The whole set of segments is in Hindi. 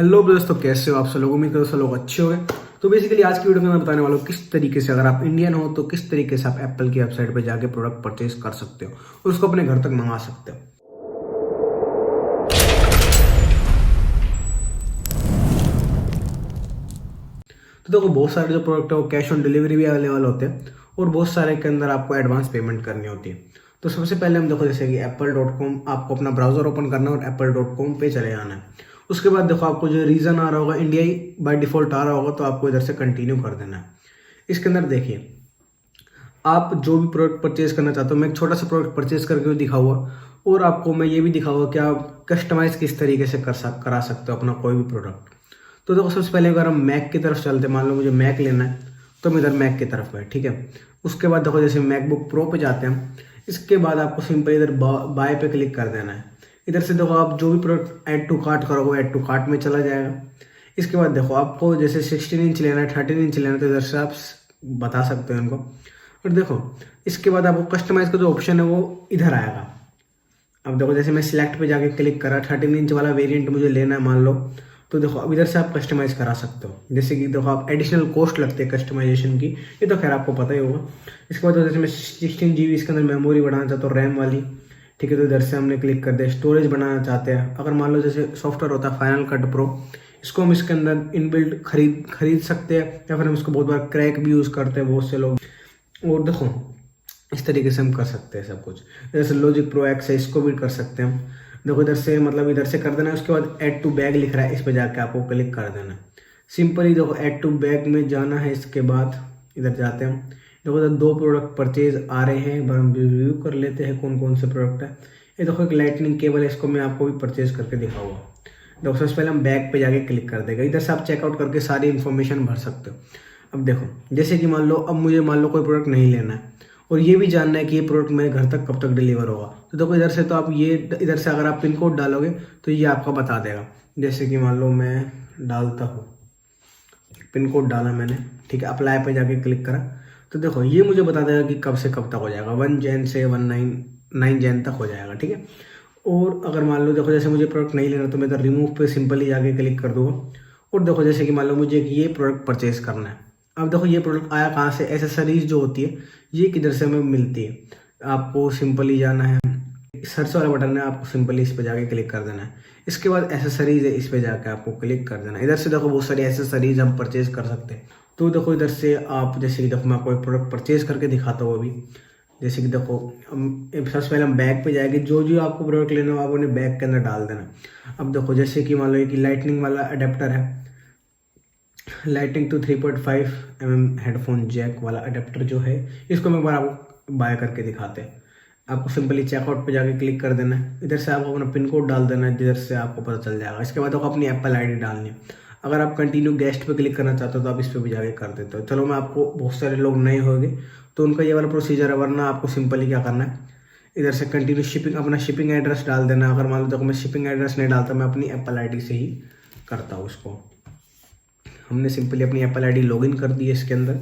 हेलो दोस्तों, कैसे हो आप सब लोग। उम्मीद करो सब लोग अच्छे होंगे। तो बेसिकली आज की वीडियो में मैं बताने वाला हूँ किस तरीके से, अगर आप इंडियन हो तो किस तरीके से आप एप्पल की वेबसाइट पर जाके प्रोडक्ट परचेज कर सकते हो और उसको अपने घर तक मंगा सकते हो। तो देखो, बहुत सारे जो प्रोडक्ट है वो कैश ऑन डिलीवरी भी अवेलेबल होते हैं और बहुत सारे के अंदर आपको एडवांस पेमेंट करनी होती है। तो सबसे पहले हम देखो, जैसे कि apple.com आपको अपना ब्राउजर ओपन करना है और apple.com पे चले जाना है। उसके बाद देखो, आपको जो रीजन आ रहा होगा इंडिया ही बाय डिफॉल्ट आ रहा होगा, तो आपको इधर से कंटिन्यू कर देना है। इसके अंदर देखिए, आप जो भी प्रोडक्ट परचेज करना चाहते हो, मैं एक छोटा सा प्रोडक्ट परचेज करके भी दिखाऊंगा और आपको मैं ये भी दिखाऊंगा कि आप कस्टमाइज किस तरीके से करा सकते हो अपना कोई भी प्रोडक्ट। तो देखो, सबसे पहले अगर हम मैक की तरफ चलते हैं, मान लो मुझे मैक लेना है तो मैं इधर मैक की तरफ है, ठीक है। उसके बाद देखो, जैसे मैकबुक प्रो पे जाते हैं, इसके बाद आपको सिंपल इधर बाय पे क्लिक कर देना है। इधर से देखो, आप जो भी प्रोडक्ट ऐड टू कार्ट करोगे ऐड टू कार्ट में चला जाएगा। इसके बाद देखो, आपको जैसे 16 इंच लेना है, 13 इंच लेना है, तो इधर से आप बता सकते हो इनको। और देखो, इसके बाद आपको कस्टमाइज का जो ऑप्शन है वो इधर आएगा। अब देखो, जैसे मैं सिलेक्ट पे जाके क्लिक करा, 13 इंच वाला वेरिएंट मुझे लेना है मान लो, तो देखो अब इधर से आप कस्टमाइज करा सकते हो। जैसे कि देखो, आप एडिशनल कॉस्ट लगते हैं कस्टमाइजेशन की, ये तो खैर आपको पता ही होगा। इसके बाद जैसे मैं 16 GB इसके अंदर मेमोरी बढ़ाना चाहता हूँ, रैम वाली, ठीक है, तो इधर से हमने क्लिक कर दिया। स्टोरेज बनाना चाहते हैं, अगर मान लो जैसे सॉफ्टवेयर होता है फाइनल कट प्रो, इसको हम इसके अंदर इनबिल्ट खरीद सकते हैं, या फिर हम इसको बहुत बार क्रैक भी यूज़ करते हैं बहुत से लोग। और देखो, इस तरीके से हम कर सकते हैं सब कुछ। जैसे लॉजिक प्रो एक्स है, इसको भी कर सकते हैं हम। देखो, इधर से मतलब इधर से कर देना है। उसके बाद ऐड टू बैग लिख रहा है, इस पर जाके आपको क्लिक कर देना है। सिंपली देखो, ऐड टू बैग में जाना है। इसके बाद इधर जाते हैं हम। देखो, इधर 2 प्रोडक्ट परचेज आ रहे हैं, एक बार हम रिव्यू कर लेते हैं कौन कौन से प्रोडक्ट है। ये देखो, एक लाइटनिंग केबल है, इसको मैं आपको भी परचेज करके दिखाऊंगा। देखो, सबसे पहले हम बैग पे जाके क्लिक कर देगा। इधर से आप चेकआउट करके सारी इन्फॉर्मेशन भर सकते हो। अब देखो, जैसे कि मान लो अब मुझे मान लो कोई प्रोडक्ट नहीं लेना है और ये भी जानना है कि ये प्रोडक्ट मेरे घर तक कब तक डिलीवर होगा, तो देखो इधर से, तो आप ये इधर से अगर आप पिन कोड डालोगे तो ये आपको बता देगा। जैसे कि मान लो मैं डालता हूँ, पिन कोड डाला मैंने, ठीक है, अप्लाई पे जाके क्लिक करा, तो देखो ये मुझे बता देगा कि कब से कब तक हो जाएगा। 1 जैन से 9 जैन तक हो जाएगा, ठीक है। और अगर मान लो देखो, जैसे मुझे प्रोडक्ट नहीं लेना तो मैं इधर रिमूव पे सिंपली जाके क्लिक कर दूंगा। और देखो, जैसे कि मान लो मुझे ये प्रोडक्ट परचेज करना है। अब देखो, ये प्रोडक्ट आया कहाँ से, एसेसरीज जो होती है ये किधर से हमें मिलती है। आपको सिंपली जाना है, सर्च वाला बटन है, आपको सिंपली इस पे जाके क्लिक कर देना है। इसके बाद एसेसरीज है, इस पे जाके आपको क्लिक कर देना है। इधर से देखो, बहुत सारी एसेसरीज हम परचेज कर सकते हैं। तो देखो, इधर से आप, जैसे कि देखो, मैं आपको एक प्रोडक्ट परचेज करके दिखाता हूँ अभी। जैसे कि देखो, सबसे पहले हम बैग पे जाएंगे, जो जो आपको प्रोडक्ट लेना हो आप उन्हें बैग के अंदर डाल देना। अब देखो, जैसे कि मान लो कि लाइटनिंग वाला अडेप्टर है, lightning to 3.5 mm headphone jack वाला अडेप्टर जो है, इसको मैं एक बार आपको बाय करके दिखाते हैं। आपको सिंपली चेकआउट पे जाके क्लिक कर देना है। इधर से आपको अपना पिन कोड डाल देना है, जिधर से आपको पता चल जाएगा। इसके बाद आपको अपनी एप्पल आईडी डालनी है। अगर आप कंटिन्यू गेस्ट पे क्लिक करना चाहते हो तो आप इस पर भी जाके कर देते हो। चलो, मैं आपको, बहुत सारे लोग नए होंगे तो उनका ये वाला प्रोसीजर है, वरना आपको सिंपली क्या करना है, इधर से कंटिन्यू शिपिंग, अपना शिपिंग एड्रेस डाल देना। अगर मान लो देखो, मैं शिपिंग एड्रेस नहीं डालता, मैं अपनी एप्पल आईडी से ही करता हूँ इसको। हमने सिंपली अपनी एप्पल आईडी लॉगिन कर दी है इसके अंदर।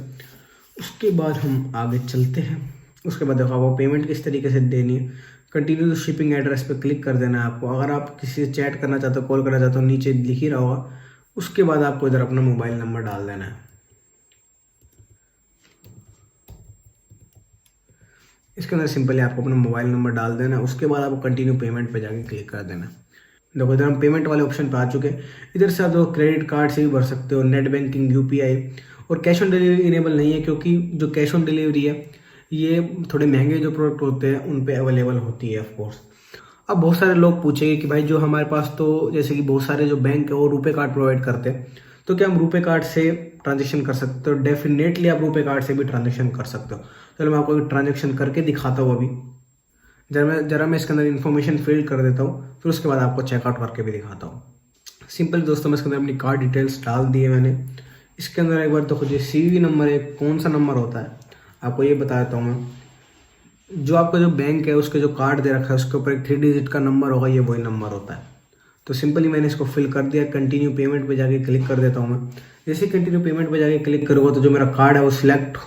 उसके बाद हम आगे चलते हैं। उसके बाद देखो, आपको पेमेंट किस तरीके से देनी है। कंटिन्यू शिपिंग एड्रेस पे क्लिक कर देना है आपको। अगर आप किसी से चैट करना चाहते हो, कॉल करना चाहते हो, नीचे लिख ही रहा होगा। उसके बाद आपको इधर अपना मोबाइल नंबर डाल देना है। इसके अंदर सिंपली आपको अपना मोबाइल नंबर डाल देना है। उसके बाद आपको कंटिन्यू पेमेंट पे जाके क्लिक कर देना है। देखो, इधर हम पेमेंट वाले ऑप्शन पे आ चुके हैं। इधर से आप देखो, क्रेडिट कार्ड से भी भर सकते हो, नेट बैंकिंग, यूपीआई। और कैश ऑन डिलीवरी इनेबल नहीं है, क्योंकि जो कैश ऑन डिलीवरी है ये थोड़े महंगे जो प्रोडक्ट होते हैं उन पे अवेलेबल होती है ऑफकोर्स। अब बहुत सारे लोग पूछेंगे कि भाई, जो हमारे पास तो जैसे कि बहुत सारे जो बैंक है वो रुपे कार्ड प्रोवाइड करते हैं, तो क्या हम रुपे कार्ड से ट्रांजेक्शन कर सकते हो? डेफिनेटली आप रुपे कार्ड से भी ट्रांजेक्शन कर सकते हो। चलो, मैं आपको एक ट्रांजेक्शन करके दिखाता हूँ अभी। जरा मैं इसके अंदर इन्फॉर्मेशन फिल कर देता हूँ, फिर उसके बाद आपको चेकआउट करके भी दिखाता हूँ। सिंपल दोस्तों, मैं इसके अंदर अपनी कार्ड डिटेल्स डाल दिए मैंने। इसके अंदर एक बार देखो, जो सीवी नंबर है, कौन सा नंबर होता है आपको ये बता देता हूँ मैं। जो आपका जो बैंक है उसके जो कार्ड दे रखा है उसके ऊपर एक 3 डिजिट का नंबर होगा, ये वही नंबर होता है। तो सिंपली मैंने इसको फिल कर दिया। कंटिन्यू पेमेंट पे जाके क्लिक कर देता हूँ मैं। जैसे कंटिन्यू पेमेंट पे जाके क्लिक करूँगा तो जो मेरा कार्ड है वो सिलेक्ट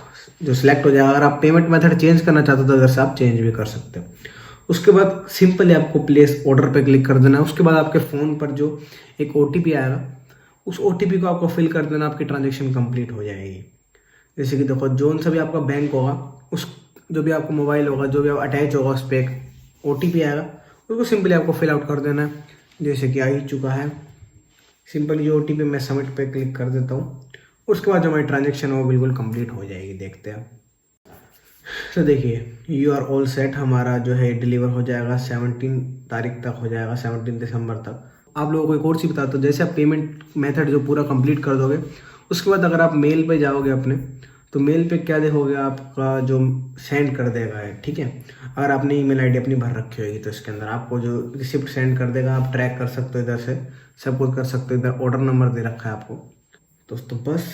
हो जाएगा। अगर आप पेमेंट मेथड चेंज करना चाहते हो तो इधर से आप चेंज भी कर सकते हो। उसके बाद सिंपली आपको प्लेस ऑर्डर पे क्लिक कर देना है। उसके बाद आपके फ़ोन पर जो एक OTP आएगा उस OTP को आपको फिल कर देना, आपकी ट्रांजेक्शन कंप्लीट हो जाएगी। जैसे कि देखो जोन सा भी आपका बैंक होगा, उस जो भी आपका मोबाइल होगा, जो भी अटैच होगा उस पर एक OTP आएगा, उसको सिंपली आपको फिल आउट कर देना है। जैसे कि आ ही चुका है, सिंपली जो OTP मैं सबमिट पे क्लिक कर देता हूँ, उसके बाद जो हमारी ट्रांजेक्शन है वो बिल्कुल कंप्लीट हो जाएगी। देखते हैं। तो देखिए यू आर ऑल सेट, हमारा जो है डिलीवर हो जाएगा 17 तारीख तक हो जाएगा, 17 दिसंबर तक। आप लोगों को एक और चीज़ बताता हूँ, जैसे आप पेमेंट मेथड जो पूरा कंप्लीट कर दोगे, उसके बाद अगर आप मेल पे जाओगे अपने, तो मेल पे क्या देखोगे, आपका जो सेंड कर देगा है, ठीक है। अगर आपने ईमेल आईडी अपनी भर रखी होगी तो इसके अंदर आपको जो रिसिप्ट सेंड कर देगा, आप ट्रैक कर सकते हो, इधर से सब कुछ कर सकते हो। इधर ऑर्डर नंबर दे रखा है आपको। दोस्तों बस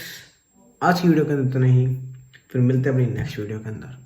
आज की वीडियो के अंदर इतना ही, फिर मिलते हैं अपनी नेक्स्ट वीडियो के अंदर।